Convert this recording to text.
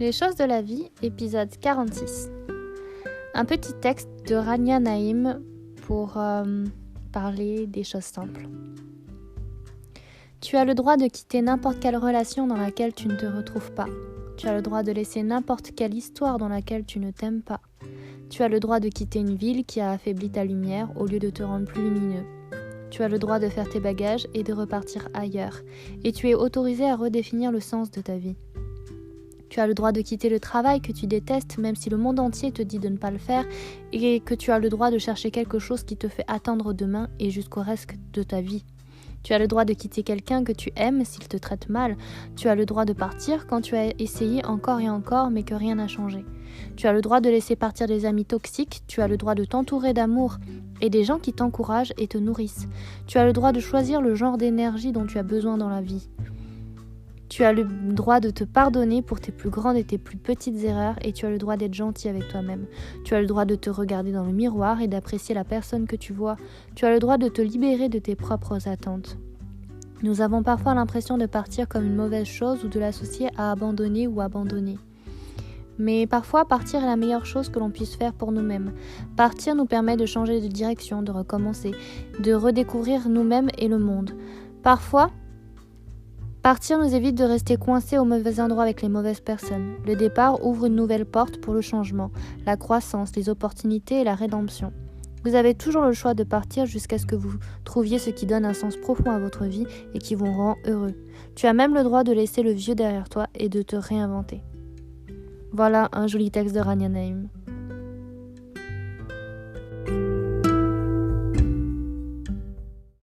Les choses de la vie, épisode 46. Un petit texte de Rania Naïm pour parler des choses simples. Tu as le droit de quitter n'importe quelle relation dans laquelle tu ne te retrouves pas. Tu as le droit de laisser n'importe quelle histoire dans laquelle tu ne t'aimes pas. Tu as le droit de quitter une ville qui a affaibli ta lumière au lieu de te rendre plus lumineux. Tu as le droit de faire tes bagages et de repartir ailleurs. Et tu es autorisé à redéfinir le sens de ta vie. Tu as le droit de quitter le travail que tu détestes, même si le monde entier te dit de ne pas le faire, et que tu as le droit de chercher quelque chose qui te fait attendre demain et jusqu'au reste de ta vie. Tu as le droit de quitter quelqu'un que tu aimes s'il te traite mal. Tu as le droit de partir quand tu as essayé encore et encore, mais que rien n'a changé. Tu as le droit de laisser partir des amis toxiques. Tu as le droit de t'entourer d'amour et des gens qui t'encouragent et te nourrissent. Tu as le droit de choisir le genre d'énergie dont tu as besoin dans la vie. Tu as le droit de te pardonner pour tes plus grandes et tes plus petites erreurs et tu as le droit d'être gentil avec toi-même. Tu as le droit de te regarder dans le miroir et d'apprécier la personne que tu vois. Tu as le droit de te libérer de tes propres attentes. Nous avons parfois l'impression de partir comme une mauvaise chose ou de l'associer à abandonner ou abandonner. Mais parfois, partir est la meilleure chose que l'on puisse faire pour nous-mêmes. Partir nous permet de changer de direction, de recommencer, de redécouvrir nous-mêmes et le monde. Parfois, partir nous évite de rester coincés au mauvais endroit avec les mauvaises personnes. Le départ ouvre une nouvelle porte pour le changement, la croissance, les opportunités et la rédemption. Vous avez toujours le choix de partir jusqu'à ce que vous trouviez ce qui donne un sens profond à votre vie et qui vous rend heureux. Tu as même le droit de laisser le vieux derrière toi et de te réinventer. Voilà un joli texte de Rania Naïm.